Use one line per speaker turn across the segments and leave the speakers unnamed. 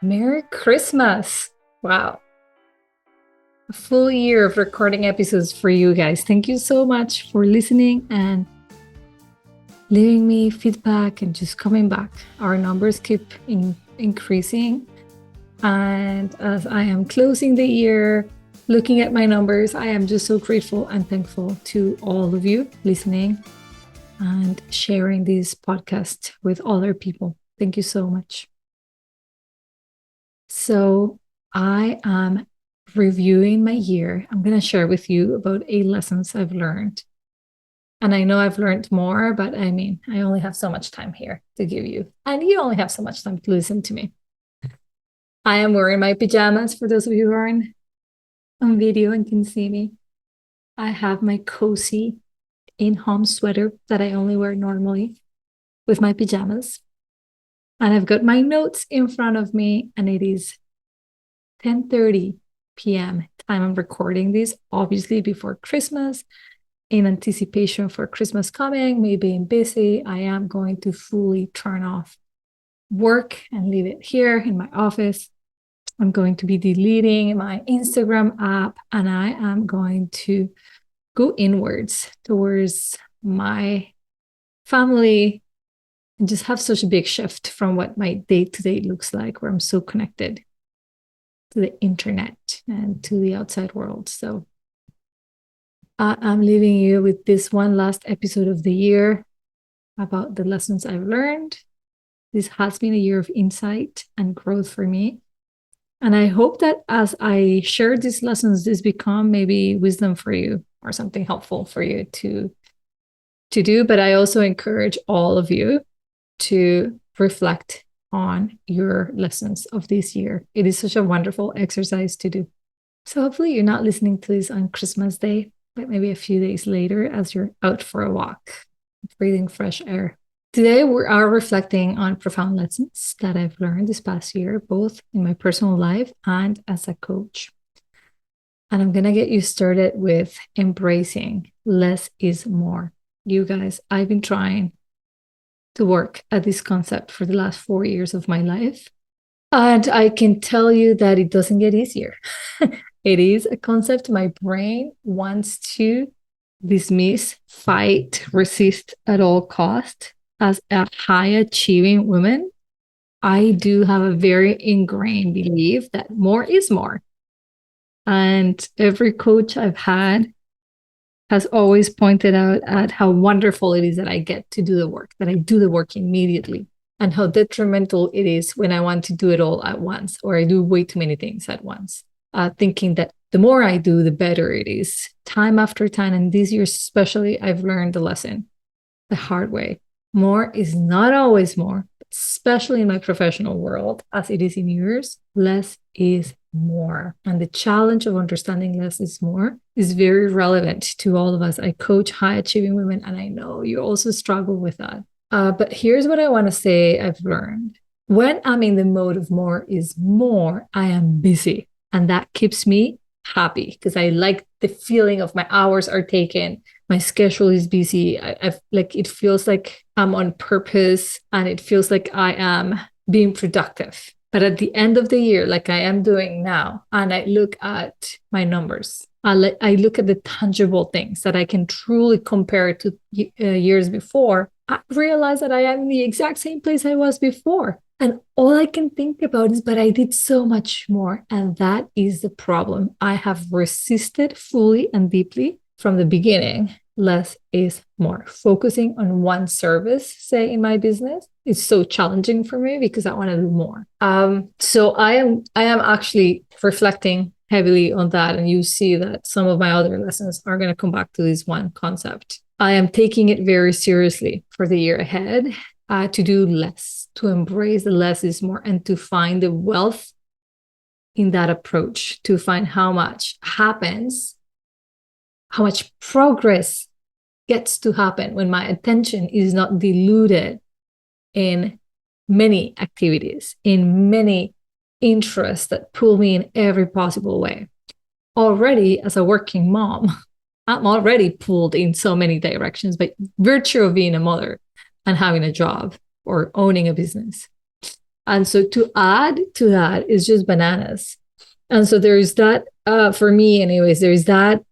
Merry Christmas. Wow. A full year of recording episodes for you guys. Thank you so much for listening and leaving me feedback and just coming back. Our numbers keep increasing. And as I am closing the year, looking at my numbers, I am just so grateful and thankful to all of you listening and sharing this podcast with other people. Thank you so much. So I am reviewing my year. I'm going to share with you about 8 lessons I've learned. And I know I've learned more, but I mean, I only have so much time here to give you. And you only have so much time to listen to me. I am wearing my pajamas for those of you who are on video and can see me. I have my cozy in-home sweater that I only wear normally with my pajamas. And I've got my notes in front of me, and it is 10:30 p.m. time I'm recording this, obviously before Christmas, in anticipation for Christmas coming, me being busy. I am going to fully turn off work and leave it here in my office. I'm going to be deleting my Instagram app, and I am going to go inwards towards my family and just have such a big shift from what my day-to-day looks like, where I'm so connected to the internet and to the outside world. So I'm leaving you with this one last episode of the year about the lessons I've learned. This has been a year of insight and growth for me. And I hope that as I share these lessons, this become maybe wisdom for you or something helpful for you to do. But I also encourage all of you to reflect on your lessons of this year. It is such a wonderful exercise to do. So hopefully you're not listening to this on Christmas Day, but maybe a few days later as you're out for a walk, breathing fresh air. Today, we are reflecting on profound lessons that I've learned this past year, both in my personal life and as a coach. And I'm going to get you started with embracing less is more. You guys, I've been trying to work at this concept for the last 4 years of my life. And I can tell you that it doesn't get easier. It is a concept my brain wants to dismiss, fight, resist at all cost. As a high achieving woman, I do have a very ingrained belief that more is more. And every coach I've had has always pointed out at how wonderful it is that I get to do the work, that I do the work immediately, and how detrimental it is when I want to do it all at once, or I do way too many things at once, thinking that the more I do, the better it is. Time after time, and this year especially, I've learned the lesson the hard way. More is not always more, especially in my professional world, as it is in yours. Less is more. And the challenge of understanding less is more is very relevant to all of us. I coach high achieving women, and I know you also struggle with that. But here's what I want to say I've learned. When I'm in the mode of more is more, I am busy. And that keeps me happy because I like the feeling of my hours are taken. My schedule is busy. I've like, it feels like I'm on purpose, and it feels like I am being productive. But at the end of the year, like I am doing now, and I look at my numbers, I look at the tangible things that I can truly compare to years before, I realize that I am in the exact same place I was before. And all I can think about is, but I did so much more. And that is the problem. I have resisted fully and deeply from the beginning. Less is more. Focusing on one service, say in my business, is so challenging for me because I want to do more. So I am actually reflecting heavily on that, and you see that some of my other lessons are going to come back to this one concept. I am taking it very seriously for the year ahead, to do less, to embrace the less is more, and to find the wealth in that approach, to find how much happens, how much progress gets to happen when my attention is not diluted in many activities, in many interests that pull me in every possible way. Already, as a working mom, I'm already pulled in so many directions by virtue of being a mother and having a job or owning a business. And so to add to that is just bananas. And so there's that, for me, anyways, there's that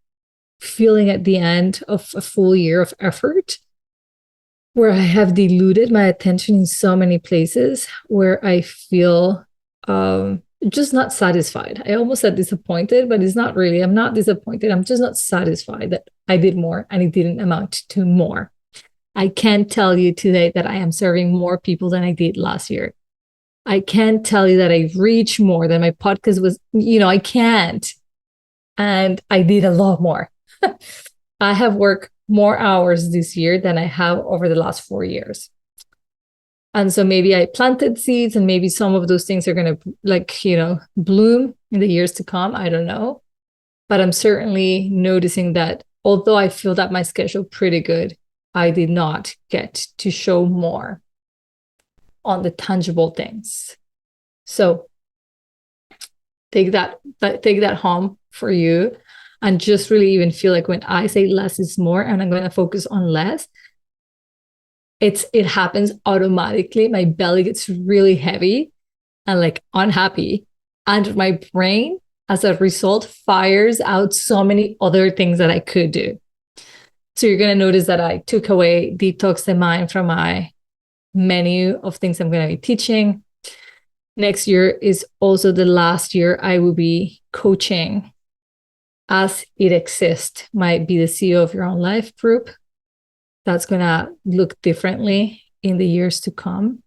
feeling at the end of a full year of effort where I have diluted my attention in so many places where I feel just not satisfied. I almost said disappointed, but it's not really. I'm not disappointed. I'm just not satisfied that I did more and it didn't amount to more. I can't tell you today that I am serving more people than I did last year. I can't tell you that I've reached more than my podcast was, I can't. And I did a lot more. I have worked more hours this year than I have over the last 4 years. And so maybe I planted seeds and maybe some of those things are going to bloom in the years to come. I don't know. But I'm certainly noticing that although I feel that my schedule pretty good, I did not get to show more on the tangible things. So take that home for you and just really even feel like when I say less is more and I'm going to focus on less, it happens automatically. My belly gets really heavy and like unhappy. And my brain, as a result, fires out so many other things that I could do. So you're going to notice that I took away Detox the Mind from my menu of things I'm going to be teaching. Next year is also the last year I will be coaching as it exists. Might be the CEO of Your Own Life group. That's going to look differently in the years to come.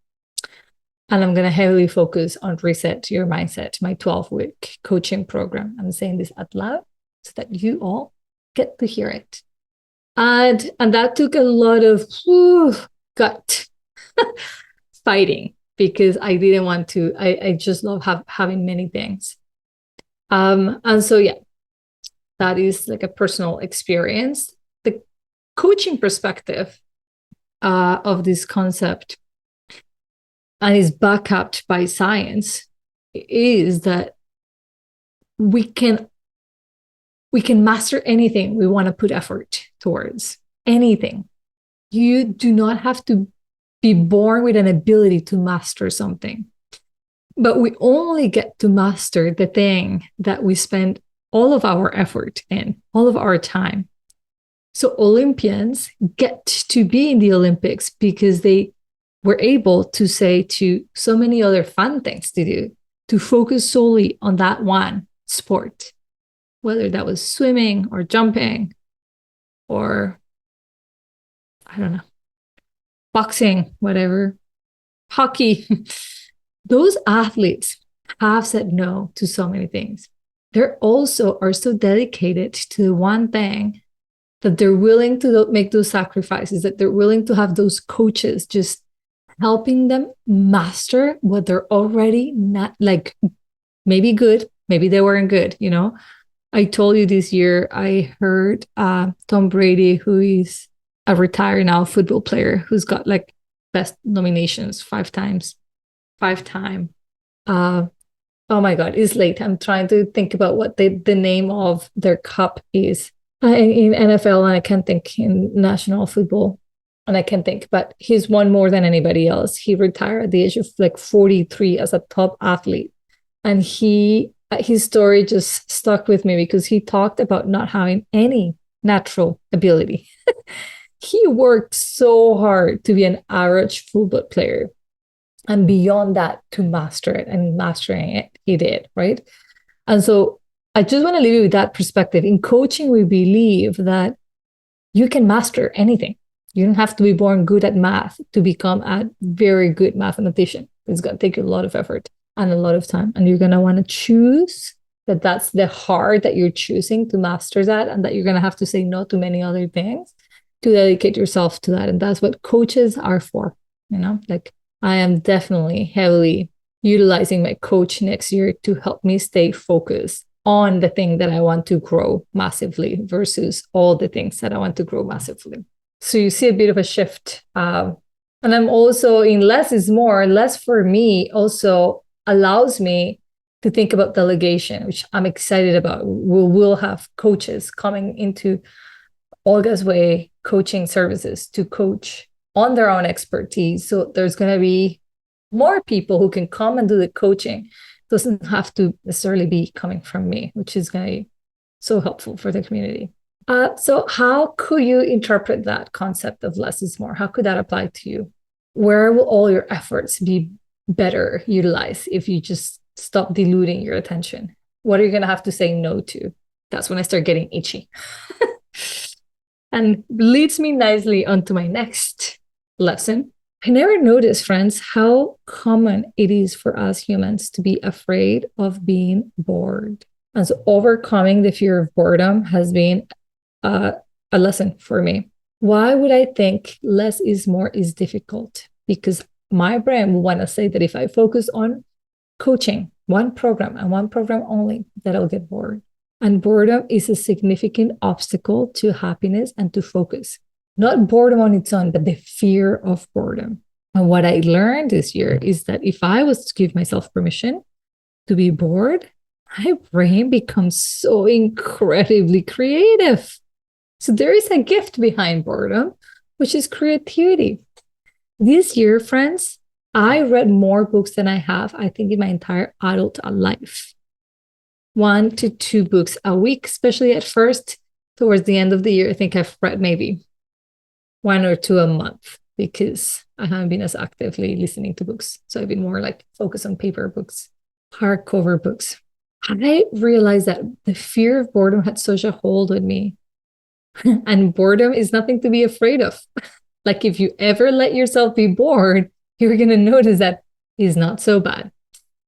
And I'm going to heavily focus on Reset Your Mindset, my 12-week coaching program. I'm saying this out loud so that you all get to hear it. And that took a lot of gut fighting because I didn't want to. I just love having many things. And so, yeah, that is like a personal experience. The coaching perspective of this concept, and is backed up by science, is that we can master anything we want to put effort towards. Anything. You do not have to be born with an ability to master something, but we only get to master the thing that we spend all of our effort in, all of our time. So Olympians get to be in the Olympics because they were able to say to so many other fun things to do, to focus solely on that one sport, whether that was swimming or jumping or, I don't know, boxing, whatever, hockey. Those athletes have said no to so many things. They're also are so dedicated to the one thing that they're willing to make those sacrifices, that they're willing to have those coaches just helping them master what they're already not, like, maybe good, maybe they weren't good, I told you this year, I heard Tom Brady, who is a retired now football player, who's got like best nominations 5 times. Oh my God, it's late. I'm trying to think about what the name of their cup is in NFL, and I can't think in national football, and I can't think, but he's won more than anybody else. He retired at the age of like 43 as a top athlete. And his story just stuck with me because he talked about not having any natural ability. He worked so hard to be an average football player. And beyond that, to master it, and mastering it, he did, right? And so I just want to leave you with that perspective. In coaching, we believe that you can master anything. You don't have to be born good at math to become a very good mathematician. It's going to take you a lot of effort and a lot of time. And you're going to want to choose that's the hard that you're choosing to master that, and that you're going to have to say no to many other things to dedicate yourself to that. And that's what coaches are for, like I am definitely heavily utilizing my coach next year to help me stay focused on the thing that I want to grow massively versus all the things that I want to grow massively. So you see a bit of a shift. And I'm also in less is more. Less for me also allows me to think about delegation, which I'm excited about. We'll have coaches coming into Olga's Way coaching services to coach on their own expertise. So there's going to be more people who can come and do the coaching. Doesn't have to necessarily be coming from me, which is going to be so helpful for the community. So how could you interpret that concept of less is more? How could that apply to you? Where will all your efforts be better utilized if you just stop diluting your attention? What are you going to have to say no to? That's when I start getting itchy. And leads me nicely onto my next lesson. I never noticed, friends, how common it is for us humans to be afraid of being bored. And so overcoming the fear of boredom has been a lesson for me. Why would I think less is more is difficult? Because my brain will want to say that if I focus on coaching one program and one program only, that I'll get bored. And boredom is a significant obstacle to happiness and to focus. Not boredom on its own, but the fear of boredom. And what I learned this year is that if I was to give myself permission to be bored, my brain becomes so incredibly creative. So there is a gift behind boredom, which is creativity. This year, friends, I read more books than I have, I think, in my entire adult life. 1 to 2 books a week, especially at first. Towards the end of the year, I think I've read maybe 1 or 2 a month because I haven't been as actively listening to books. So I've been more like focused on paper books, hardcover books. I realized that the fear of boredom had such a hold on me. And boredom is nothing to be afraid of. Like if you ever let yourself be bored, you're going to notice that is not so bad.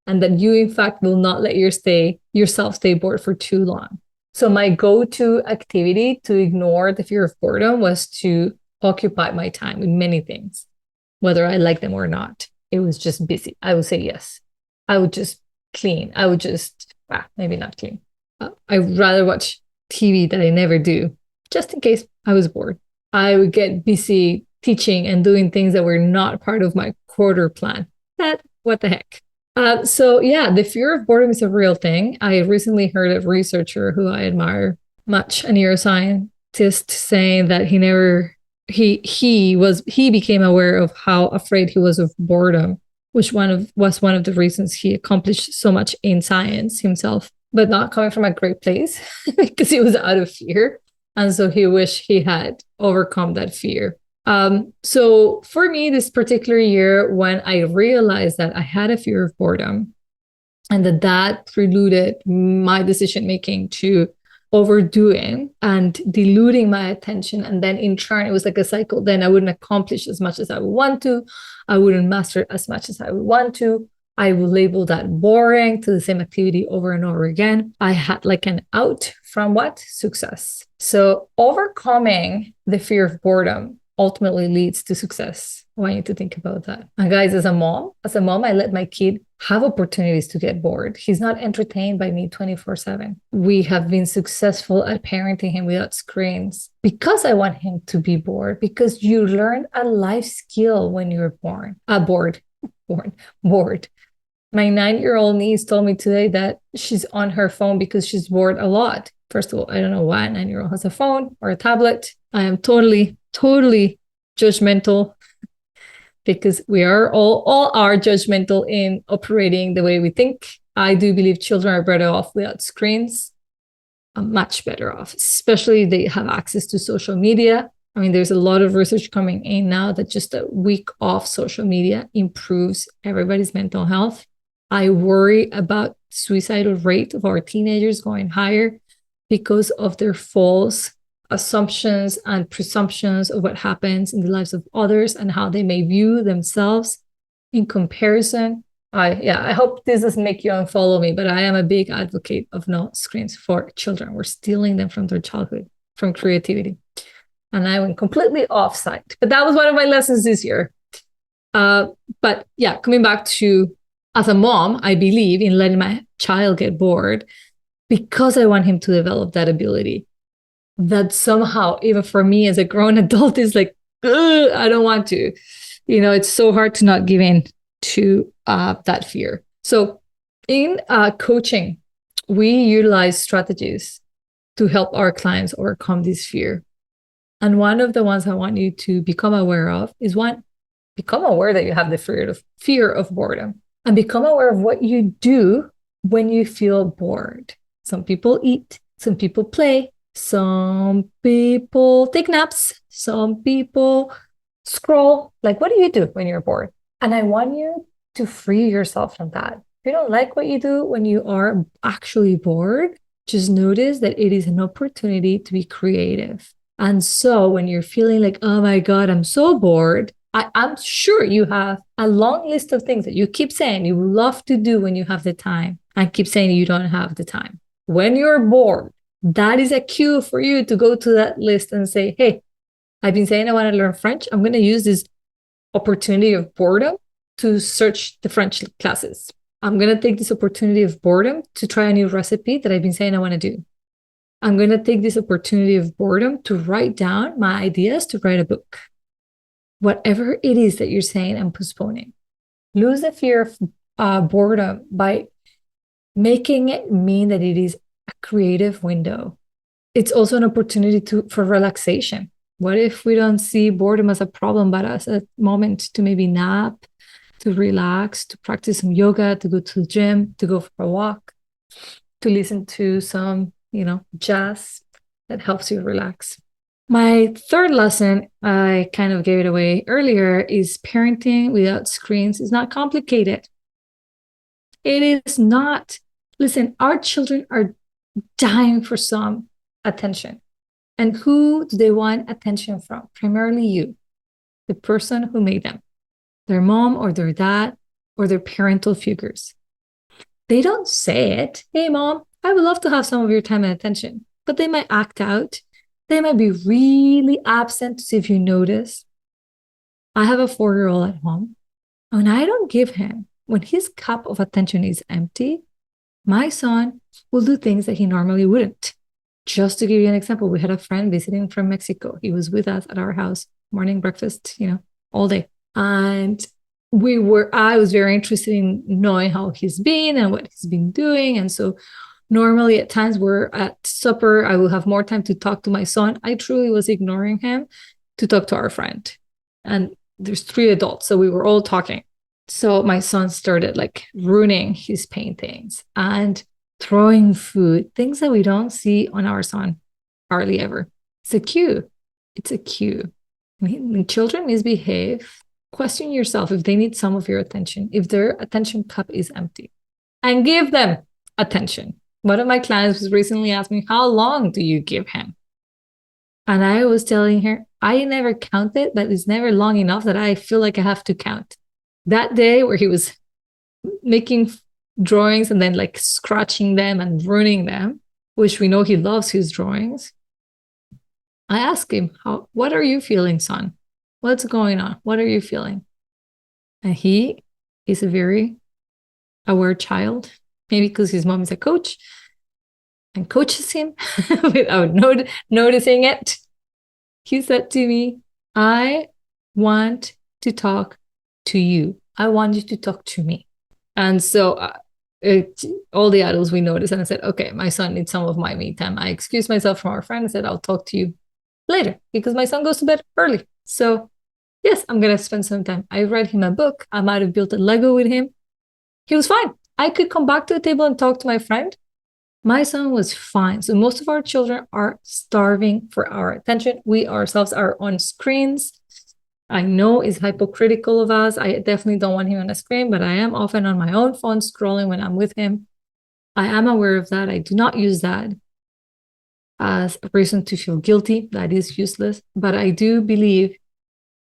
And that you, in fact, will not let yourself stay bored for too long. So my go-to activity to ignore the fear of boredom was to occupy my time with many things, whether I like them or not. It was just busy. I would say yes. I would just clean. I would just, maybe not clean. I'd rather watch TV that I never do, just in case I was bored. I would get busy teaching and doing things that were not part of my quarter plan. What the heck? So yeah, the fear of boredom is a real thing. I recently heard a researcher who I admire much, a neuroscientist, saying that he became aware of how afraid he was of boredom, which was one of the reasons he accomplished so much in science himself, but not coming from a great place because he was out of fear. And so he wished he had overcome that fear. So for me, this particular year, when I realized that I had a fear of boredom and that preluded my decision making to overdoing and diluting my attention, and then in turn, it was like a cycle. Then I wouldn't accomplish as much as I would want to. I wouldn't master as much as I would want to. I would label that boring to the same activity over and over again. I had like an out from what? Success. So overcoming the fear of boredom ultimately leads to success. I want you to think about that. And guys, as a mom, I let my kid have opportunities to get bored. He's not entertained by me 24/7. We have been successful at parenting him without screens because I want him to be bored, because you learn a life skill when you're bored. My 9-year-old niece told me today that she's on her phone because she's bored a lot. First of all, I don't know why a 9-year-old has a phone or a tablet. I am totally judgmental because we are all are judgmental in operating the way we think. I do believe children are better off without screens, much better off, especially they have access to social media. I mean, there's a lot of research coming in now that just a week off social media improves everybody's mental health. I worry about suicidal rate of our teenagers going higher because of their false assumptions and presumptions of what happens in the lives of others and how they may view themselves in comparison. I hope this doesn't make you unfollow me, but I am a big advocate of no screens for children. We're stealing them from their childhood, from creativity. And I went completely offside. But that was one of my lessons this year. But yeah, coming back to, as a mom, I believe in letting my child get bored because I want him to develop that ability. That somehow, even for me as a grown adult, is like, I don't want to. It's so hard to not give in to that fear. So in coaching, we utilize strategies to help our clients overcome this fear. And one of the ones I want you to become aware of is one, become aware that you have the fear of boredom and become aware of what you do when you feel bored. Some people eat, some people play, some people take naps, some people scroll. Like, what do you do when you're bored? And I want you to free yourself from that. If you don't like what you do when you are actually bored, just notice that it is an opportunity to be creative. And so when you're feeling like, oh my God, I'm so bored, I'm sure you have a long list of things that you keep saying you love to do when you have the time and keep saying you don't have the time. When you're bored, that is a cue for you to go to that list and say, hey, I've been saying I want to learn French. I'm going to use this opportunity of boredom to search the French classes. I'm going to take this opportunity of boredom to try a new recipe that I've been saying I want to do. I'm going to take this opportunity of boredom to write down my ideas to write a book. Whatever it is that you're saying and postponing. Lose the fear of boredom by making it mean that it is a creative window. It's also an opportunity for relaxation. What if we don't see boredom as a problem, but as a moment to maybe nap, to relax, to practice some yoga, to go to the gym, to go for a walk, to listen to some, jazz that helps you relax. My third lesson, I kind of gave it away earlier, is parenting without screens is not complicated. It is not. Listen, our children are dying for some attention. And who do they want attention from? Primarily you, the person who made them, their mom or their dad or their parental figures. They don't say it. Hey, mom, I would love to have some of your time and attention, but they might act out. They might be really absent to see if you notice. I have a 4-year-old at home, and I don't give him, when his cup of attention is empty, my son will do things that he normally wouldn't. Just to give you an example, we had a friend visiting from Mexico. He was with us at our house, morning breakfast, all day. And I was very interested in knowing how he's been and what he's been doing. And so normally at times we're at supper, I will have more time to talk to my son. I truly was ignoring him to talk to our friend. And there's 3 adults, so we were all talking. So my son started ruining his paintings and throwing food, things that we don't see on our son hardly ever. It's a cue. It's a cue. When children misbehave, question yourself if they need some of your attention, if their attention cup is empty, and give them attention. One of my clients was recently asked me, how long do you give him? And I was telling her, I never counted, but it's never long enough that I feel like I have to count. That day where he was making drawings and then scratching them and ruining them, which we know he loves his drawings, I asked him, what are you feeling, son? What's going on? What are you feeling? And he is a very aware child, maybe because his mom is a coach and coaches him without noticing it. He said to me, I want to talk to you. I want you to talk to me. And so all the adults, we noticed, and I said, okay, my son needs some of my me time. I excused myself from our friend and said, I'll talk to you later because my son goes to bed early. So yes, I'm going to spend some time. I read him a book. I might have built a Lego with him. He was fine. I could come back to the table and talk to my friend. My son was fine. So most of our children are starving for our attention. We ourselves are on screens. I know it's hypocritical of us. I definitely don't want him on a screen, but I am often on my own phone scrolling when I'm with him. I am aware of that. I do not use that as a reason to feel guilty. That is useless. But I do believe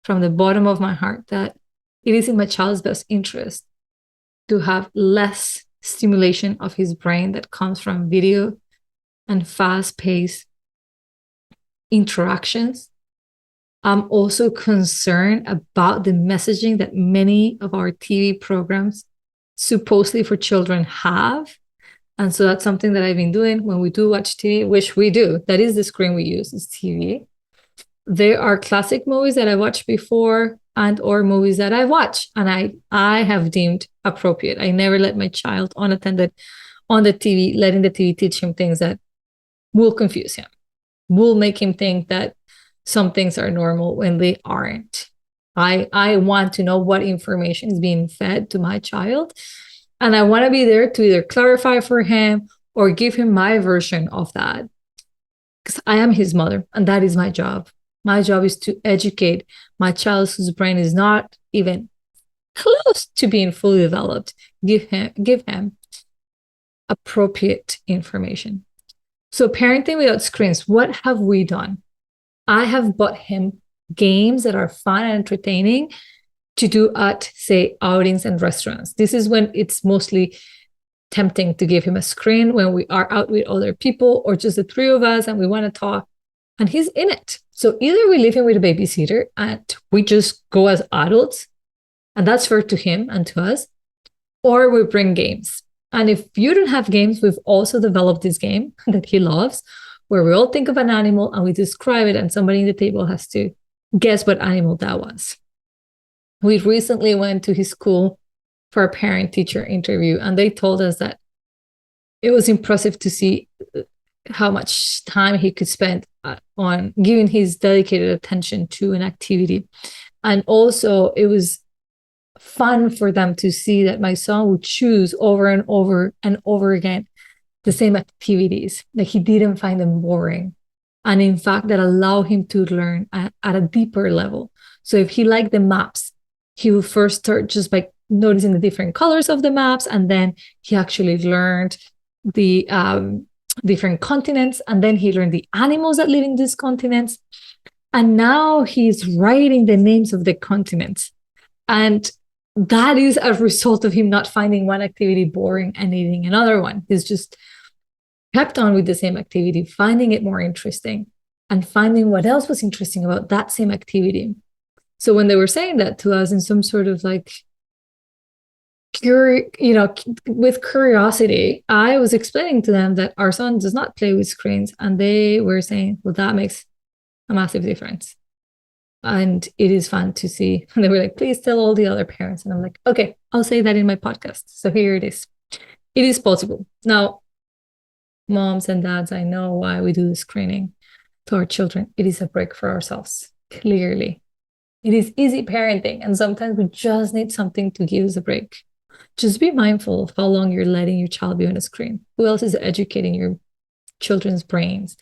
from the bottom of my heart that it is in my child's best interest to have less stimulation of his brain that comes from video and fast-paced interactions. I'm also concerned about the messaging that many of our TV programs supposedly for children have. And so that's something that I've been doing when we do watch TV, which we do. That is the screen we use, is TV. There are classic movies that I watched before and or movies that I watch and I have deemed appropriate. I never let my child unattended on the TV, letting the TV teach him things that will confuse him, will make him think that some things are normal when they aren't. I want to know what information is being fed to my child. And I want to be there to either clarify for him or give him my version of that. Because I am his mother, and that is my job. My job is to educate my child whose brain is not even close to being fully developed. Give him appropriate information. So, parenting without screens, what have we done? I have bought him games that are fun and entertaining to do at, say, outings and restaurants. This is when it's mostly tempting to give him a screen when we are out with other people or just the three of us and we want to talk and he's in it. So either we leave him with a babysitter and we just go as adults and that's fair to him and to us, or we bring games. And if you don't have games, we've also developed this game that he loves where we all think of an animal and we describe it and somebody in the table has to guess what animal that was. We recently went to his school for a parent-teacher interview, and they told us that it was impressive to see how much time he could spend on giving his dedicated attention to an activity. And also, it was fun for them to see that my son would choose over and over and over again the same activities. Like he didn't find them boring. And in fact, that allowed him to learn at a deeper level. So if he liked the maps, he would first start just by noticing the different colors of the maps. And then he actually learned the different continents. And then he learned the animals that live in these continents. And now he's writing the names of the continents. And that is a result of him not finding one activity boring and needing another one. He's just kept on with the same activity, finding it more interesting and finding what else was interesting about that same activity. So when they were saying that to us in some sort of like, with curiosity, I was explaining to them that our son does not play with screens. And they were saying, well, that makes a massive difference. And it is fun to see. And they were like, please tell all the other parents. And I'm like, okay, I'll say that in my podcast. So here it is. It is possible. Now, moms and dads, I know why we do the screening to our children. It is a break for ourselves, clearly. It is easy parenting. And sometimes we just need something to give us a break. Just be mindful of how long you're letting your child be on a screen. Who else is educating your children's brains?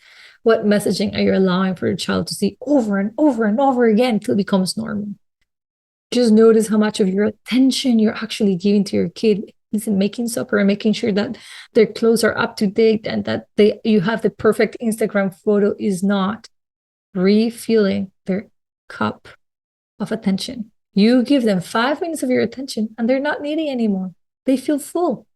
What messaging are you allowing for your child to see over and over and over again until it becomes normal? Just notice how much of your attention you're actually giving to your kid. Is it making supper and making sure that their clothes are up to date and that you have the perfect Instagram photo? Is not refilling their cup of attention. You give them 5 minutes of your attention and they're not needy anymore. They feel full.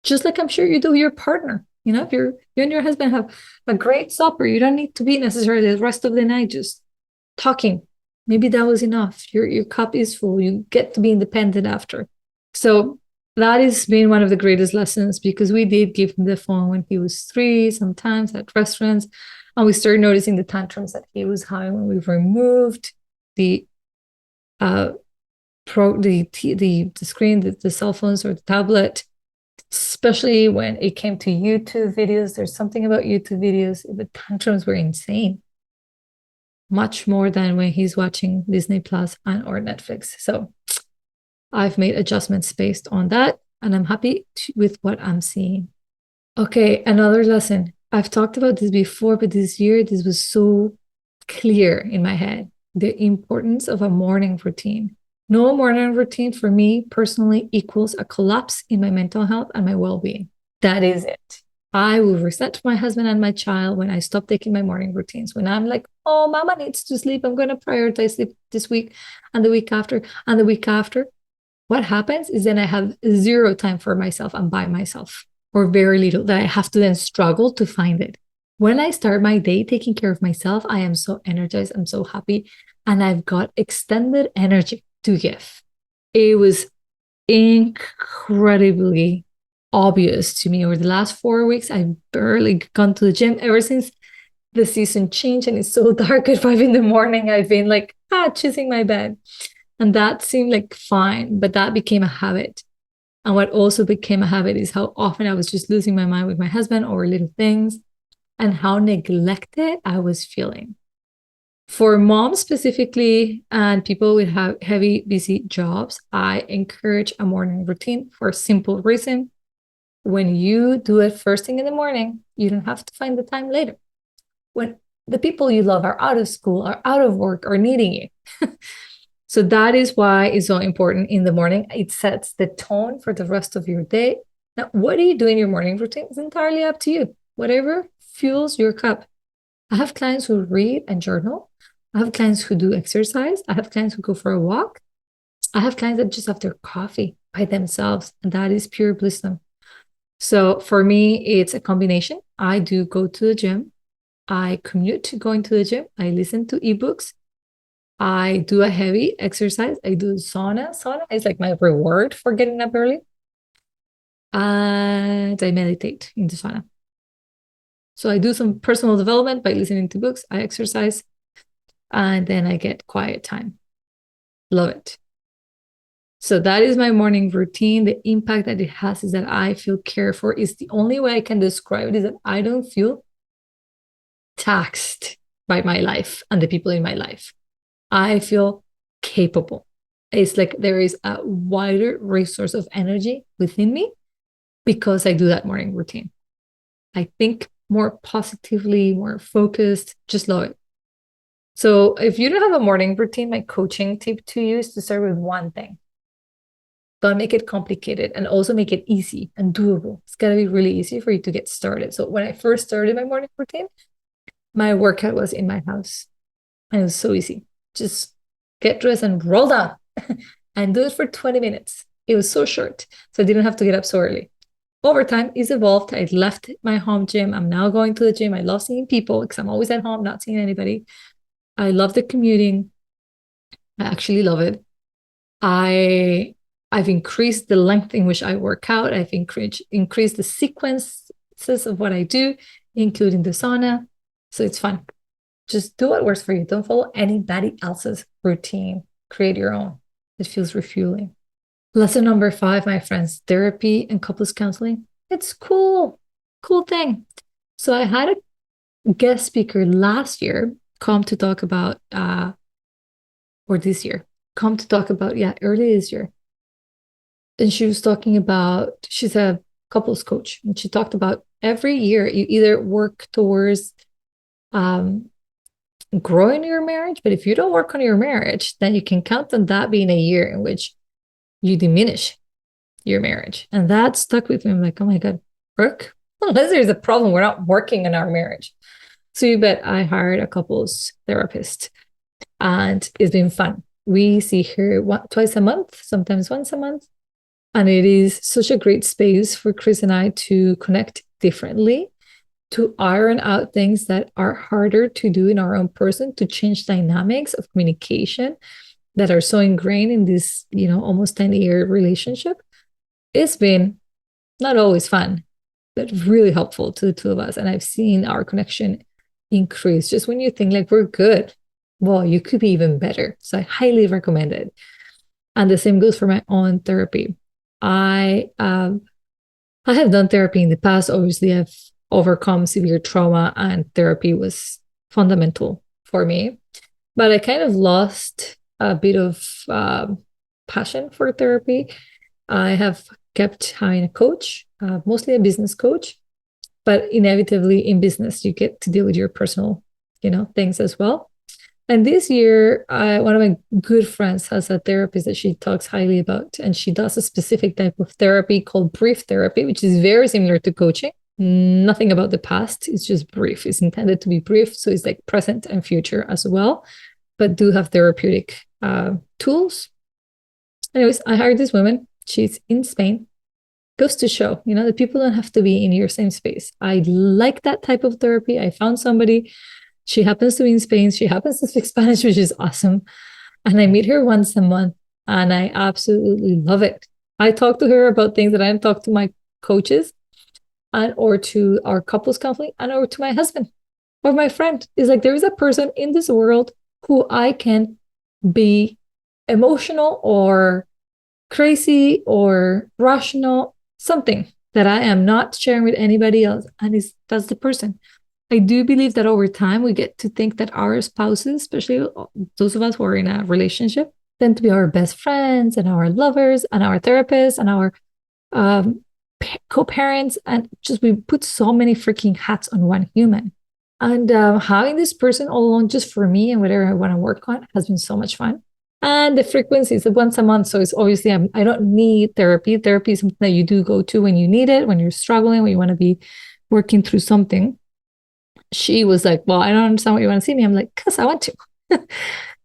Just like I'm sure you do with your partner. You know, if you and your husband have a great supper, you don't need to be necessarily the rest of the night just talking. Maybe that was enough. Your cup is full. You get to be independent after. So that has been one of the greatest lessons because we did give him the phone when he was 3, sometimes at restaurants. And we started noticing the tantrums that he was having when we removed the screen, the cell phones or the tablet, especially when it came to YouTube videos. There's something about YouTube videos. The tantrums were insane, much more than when he's watching Disney Plus or Netflix. So I've made adjustments based on that, and I'm happy with what I'm seeing. Okay, another lesson. I've talked about this before, but this year, this was so clear in my head. The importance of a morning routine. No morning routine for me personally equals a collapse in my mental health and my well-being. That is it. I will reset my husband and my child when I stop taking my morning routines. When I'm like, oh, mama needs to sleep. I'm going to prioritize sleep this week and the week after and the week after. What happens is then I have zero time for myself and by myself, or very little, that I have to then struggle to find it. When I start my day taking care of myself, I am so energized. I'm so happy. And I've got extended energy to give. It was incredibly obvious to me over the last 4 weeks. I've barely gone to the gym ever since the season changed and it's so dark at 5 a.m. I've been like, choosing my bed. And that seemed like fine, but that became a habit. And what also became a habit is how often I was just losing my mind with my husband over little things and how neglected I was feeling. For moms specifically and people with heavy, busy jobs, I encourage a morning routine for a simple reason. When you do it first thing in the morning, you don't have to find the time later. When the people you love are out of school, are out of work, or needing you. So that is why it's so important in the morning. It sets the tone for the rest of your day. Now, what do you do in your morning routine is entirely up to you. Whatever fuels your cup. I have clients who read and journal. I have clients who do exercise. I have clients who go for a walk. I have clients that just have their coffee by themselves, and that is pure bliss. So for me, it's a combination. I do go to the gym. I commute to going to the gym. I listen to ebooks. I do a heavy exercise. I do sauna. Sauna is like my reward for getting up early. And I meditate in the sauna. So I do some personal development by listening to books. I exercise and then I get quiet time. Love it. So that is my morning routine. The impact that it has is that I feel cared for. Is the only way I can describe it is that I don't feel taxed by my life and the people in my life. I feel capable. It's like there is a wider resource of energy within me because I do that morning routine. I think more positively, more focused, just love it. So if you don't have a morning routine, my coaching tip to you is to start with one thing. Don't make it complicated and also make it easy and doable. It's got to be really easy for you to get started. So when I first started my morning routine, my workout was in my house and it was so easy. Just get dressed and roll down and do it for 20 minutes. It was so short, so I didn't have to get up so early. Over time, it's evolved. I left my home gym. I'm now going to the gym. I love seeing people because I'm always at home, not seeing anybody. I love the commuting. I actually love it. I've increased the length in which I work out. I've increased the sequences of what I do, including the sauna. So it's fun. Just do what works for you. Don't follow anybody else's routine. Create your own. It feels refueling. Lesson number 5, my friends, therapy and couples counseling. It's cool. Cool thing. So I had a guest speaker last year come to talk about, or this year, come to talk about, early this year. And she was talking about, she's a couples coach, and she talked about every year you either work towards growing your marriage, but if you don't work on your marriage, then you can count on that being a year in which you diminish your marriage. And that stuck with me. I'm like, oh my God, work? Unless there's a problem, we're not working on our marriage. So you bet I hired a couples therapist and it's been fun. We see her twice a month, sometimes once a month. And it is such a great space for Chris and I to connect differently, to iron out things that are harder to do in our own person, to change dynamics of communication that are so ingrained in this, almost 10-year relationship. It's been not always fun, but really helpful to the two of us. And I've seen our connection increase just when you think like we're good. Well, you could be even better. So I highly recommend it. And the same goes for my own therapy. I have done therapy in the past. Obviously, I've overcome severe trauma, and therapy was fundamental for me. But I kind of lost a bit of passion for therapy. I have kept having a coach, mostly a business coach, but inevitably in business, you get to deal with your personal, things as well. And this year, one of my good friends has a therapist that she talks highly about, and she does a specific type of therapy called brief therapy, which is very similar to coaching. Nothing about the past. It's just brief. It's intended to be brief. So it's like present and future as well, but do have therapeutic tools. Anyways, I hired this woman. She's in Spain. Goes to show, the people don't have to be in your same space. I like that type of therapy. I found somebody. She happens to be in Spain. She happens to speak Spanish, which is awesome. And I meet her once a month and I absolutely love it. I talk to her about things that I don't talk to my coaches or to our couples counseling or to my husband or my friend. It's like there is a person in this world who I can be emotional or crazy or rational, something that I am not sharing with anybody else. And that's the person. I do believe that over time we get to think that our spouses, especially those of us who are in a relationship, tend to be our best friends and our lovers and our therapists and our um, co-parents, and just we put so many freaking hats on one human. And having this person all along just for me and whatever I want to work on has been so much fun. And the frequency is once a month. So it's obviously, I don't need therapy. Therapy is something that you do go to when you need it, when you're struggling, when you want to be working through something. She was like, well, I don't understand what you want to see me. I'm like, because I want to.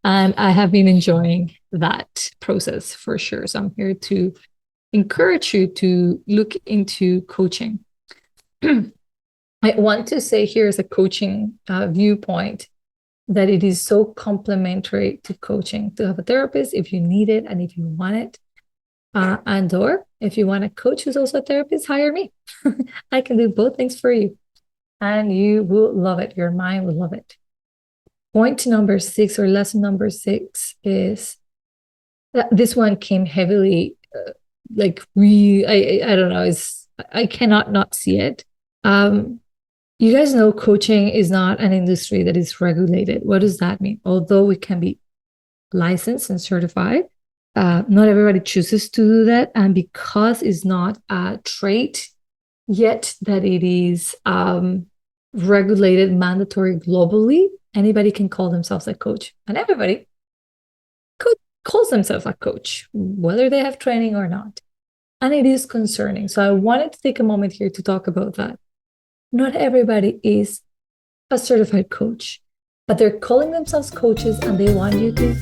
And I have been enjoying that process for sure. So I'm here to encourage you to look into coaching. I want to say here as a coaching viewpoint that it is so complementary to coaching to have a therapist if you need it and if you want it. And or if you want a coach who's also a therapist, hire me. I can do both things for you. And you will love it. Your mind will love it. Point number 6 or lesson number 6 is that this one came heavily, like I don't know, I cannot not see it. You guys know coaching is not an industry that is regulated. What does that mean? Although we can be licensed and certified, not everybody chooses to do that. And because it's not a trait yet that it is regulated, mandatory globally, anybody can call themselves a coach. And everybody calls themselves a coach, whether they have training or not. And it is concerning. So I wanted to take a moment here to talk about that. Not everybody is a certified coach, but they're calling themselves coaches and they want you to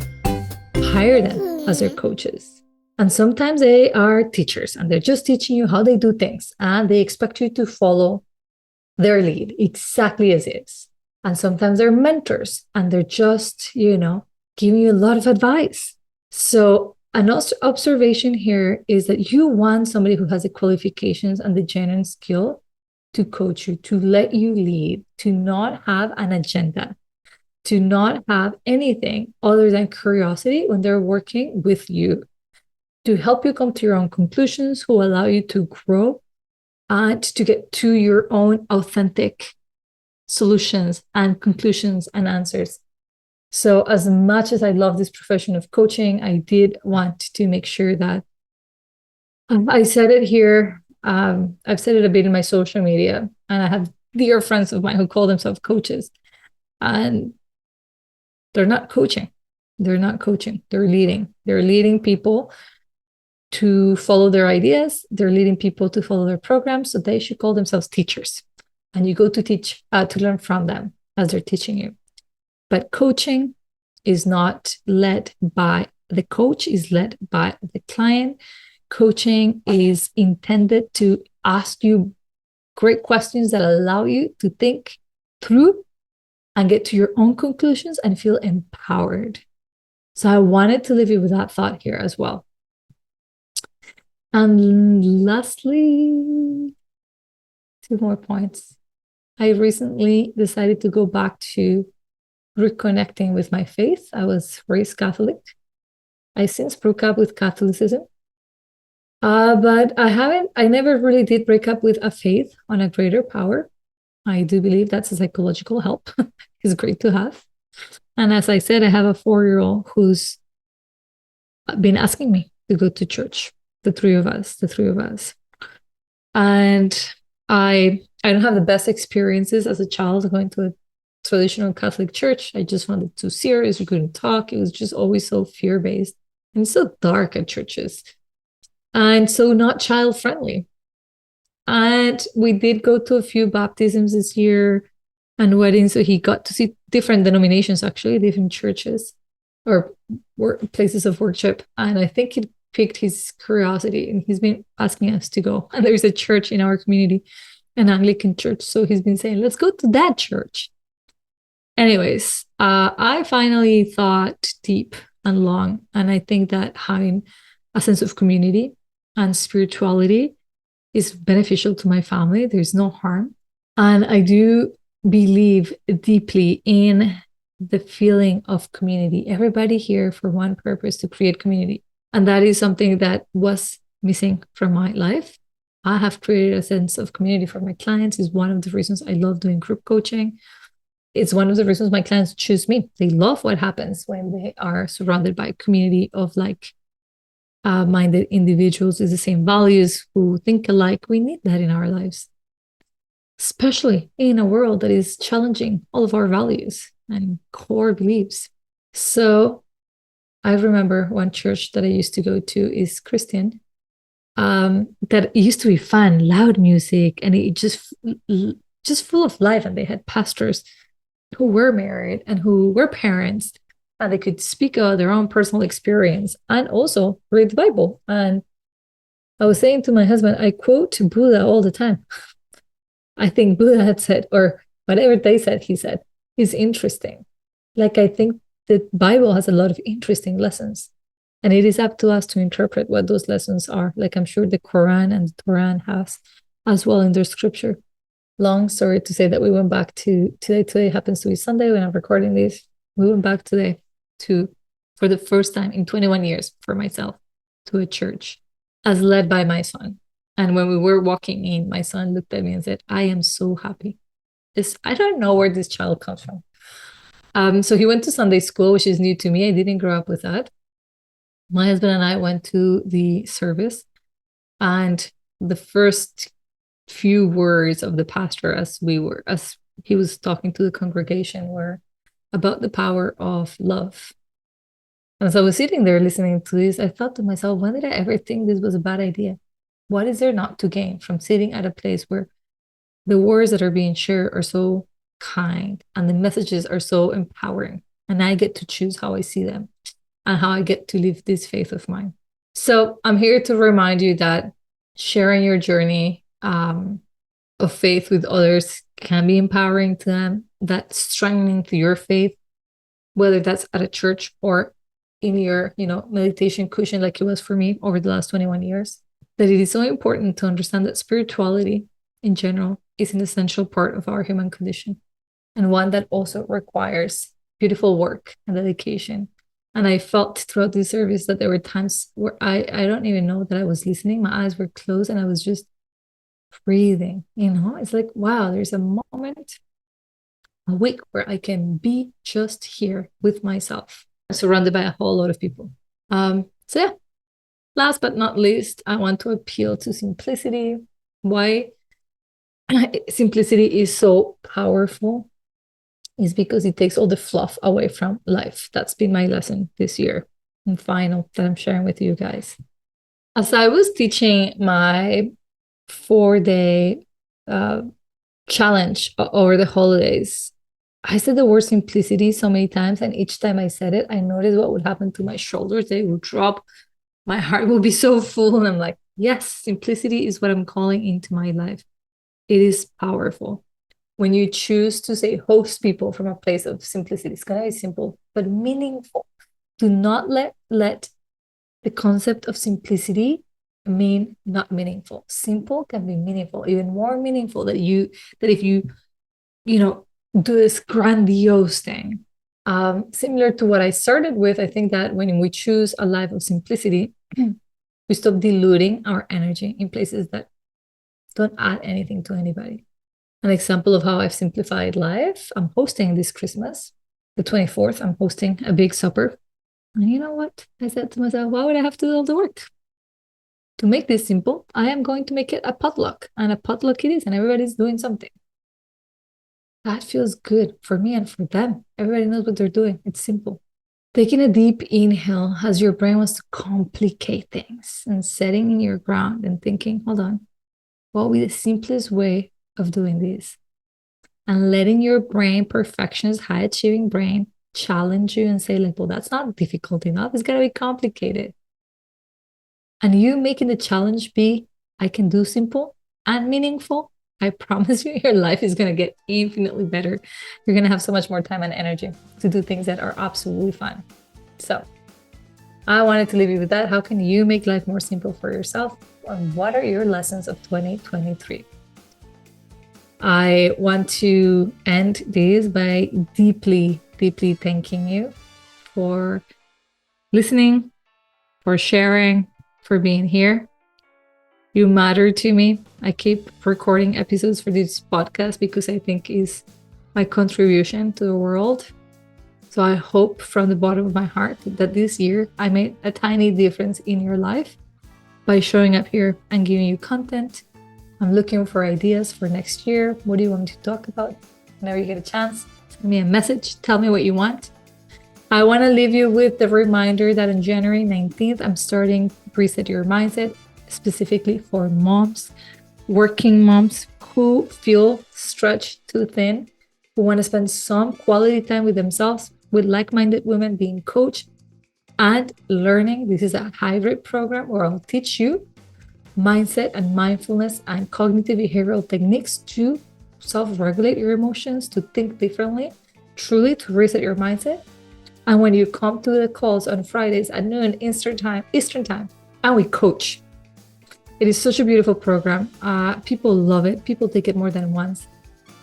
hire them as their coaches. And sometimes they are teachers and they're just teaching you how they do things and they expect you to follow their lead exactly as is. And sometimes they're mentors and they're just, giving you a lot of advice. So an observation here is that you want somebody who has the qualifications and the genuine skill to coach you, to let you lead, to not have an agenda, to not have anything other than curiosity when they're working with you, to help you come to your own conclusions, who allow you to grow and to get to your own authentic solutions and conclusions and answers. So as much as I love this profession of coaching, I did want to make sure that I said it here. I've said it a bit in my social media, and I have dear friends of mine who call themselves coaches, and they're not coaching. They're not coaching. They're leading. They're leading people to follow their ideas. They're leading people to follow their programs. So they should call themselves teachers. And you go to teach, to learn from them as they're teaching you. But coaching is not led by the coach, is led by the client. Coaching is intended to ask you great questions that allow you to think through and get to your own conclusions and feel empowered. So I wanted to leave you with that thought here as well. And lastly, 2 more points. I recently decided to go back to reconnecting with my faith. I was raised Catholic. I since broke up with Catholicism. But I never really did break up with a faith on a greater power. I do believe that's a psychological help. It's great to have. And as I said, I have a 4-year-old who's been asking me to go to church, the three of us. And I don't have the best experiences as a child going to a traditional Catholic church. I just found it too serious. We couldn't talk. It was just always so fear-based and so dark at churches. And so not child-friendly. And we did go to a few baptisms this year and weddings. So he got to see different denominations, actually, different churches or places of worship. And I think it piqued his curiosity and he's been asking us to go. And there's a church in our community, an Anglican church. So he's been saying, let's go to that church. Anyways, I finally thought deep and long. And I think that having a sense of community and spirituality is beneficial to my family. There's no harm. And I do believe deeply in the feeling of community. Everybody here for one purpose, to create community. And that is something that was missing from my life. I have created a sense of community for my clients. Is one of the reasons I love doing group coaching. It's one of the reasons my clients choose me. They love what happens when they are surrounded by a community of like minded individuals with the same values who think alike. We need that in our lives, especially in a world that is challenging all of our values and core beliefs. So I remember one church that I used to go to is Christian. That used to be fun, loud music, and it just full of life. And they had pastors who were married and who were parents, and they could speak about their own personal experience and also read the Bible. And I was saying to my husband, I quote Buddha all the time. I think Buddha had said, or whatever they said, he said, is interesting. Like, I think the Bible has a lot of interesting lessons. And it is up to us to interpret what those lessons are. Like, I'm sure the Quran and the Quran has as well in their scripture. Long story to say that we went back to today. Today happens to be Sunday when I'm recording this. We went back today to, for the first time in 21 years for myself, to a church as led by my son. And when we were walking in, my son looked at me and said, I am so happy. I don't know where this child comes from. So he went to Sunday school, which is new to me. I didn't grow up with that. My husband and I went to the service, and the first few words of the pastor as he was talking to the congregation were about the power of love. And as I was sitting there listening to this, I thought to myself, when did I ever think this was a bad idea? What is there not to gain from sitting at a place where the words that are being shared are so kind and the messages are so empowering, and I get to choose how I see them and how I get to live this faith of mine? So I'm here to remind you that sharing your journey of faith with others can be empowering to them, that strengthening to your faith, whether that's at a church or in your, meditation cushion like it was for me over the last 21 years, that it is so important to understand that spirituality in general is an essential part of our human condition, and one that also requires beautiful work and dedication. And I felt throughout this service that there were times where I don't even know that I was listening. My eyes were closed and I was just breathing. It's like, wow, there's a moment a week where I can be just here with myself, surrounded by a whole lot of people. So yeah, last but not least, I want to appeal to simplicity. Why simplicity is so powerful is because it takes all the fluff away from life. That's been my lesson this year and final that I'm sharing with you guys. As I was teaching my 4-day challenge over the holidays, I said the word simplicity so many times, and each time I said it, I noticed what would happen to my shoulders. They would drop. My heart will be so full. And I'm like, yes, simplicity is what I'm calling into my life. It is powerful. When you choose to say host people from a place of simplicity, it's going to be simple, but meaningful. Do not let the concept of simplicity mean not meaningful. Simple can be meaningful, even more meaningful that if you do this grandiose thing. Similar to what I started with, I think that when we choose a life of simplicity, we stop diluting our energy in places that don't add anything to anybody. An example of how I've simplified life, I'm hosting this Christmas, the 24th, I'm hosting a big supper. And you know what? I said to myself, why would I have to do all the work? To make this simple, I am going to make it a potluck. And a potluck it is, and everybody's doing something. That feels good for me and for them. Everybody knows what they're doing. It's simple. Taking a deep inhale as your brain wants to complicate things, and setting in your ground and thinking, hold on, what would be the simplest way of doing this? And letting your brain, perfectionist, high achieving brain, challenge you and say, like, well, that's not difficult enough. It's got to be complicated. And you making the challenge be, I can do simple and meaningful. I promise you, your life is going to get infinitely better. You're going to have so much more time and energy to do things that are absolutely fun. So I wanted to leave you with that. How can you make life more simple for yourself? And what are your lessons of 2023? I want to end this by deeply, deeply thanking you for listening, for sharing, for being here. You matter to me. I keep recording episodes for this podcast because I think is my contribution to the world. So I hope from the bottom of my heart that this year I made a tiny difference in your life by showing up here and giving you content. I'm looking for ideas for next year. What do you want me to talk about? Whenever you get a chance, send me a message. Tell me what you want. I want to leave you with the reminder that on January 19th, I'm starting Reset Your Mindset, specifically for moms, working moms who feel stretched too thin, who want to spend some quality time with themselves, with like-minded women being coached and learning. This is a hybrid program where I'll teach you mindset and mindfulness and cognitive behavioral techniques to self-regulate your emotions, to think differently, truly to reset your mindset. And when you come to the calls on Fridays at noon Eastern time, and we coach. It is such a beautiful program. People love it. People take it more than once.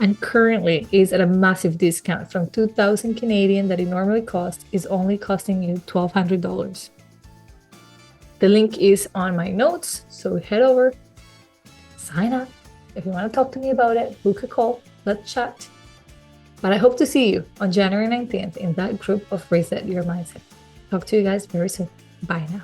And currently is at a massive discount from 2,000 Canadian that it normally costs, is only costing you $1,200. The link is on my notes, so head over, sign up. If you want to talk to me about it, book a call, let's chat. But I hope to see you on January 19th in that group of Reset Your Mindset. Talk to you guys very soon. Bye now.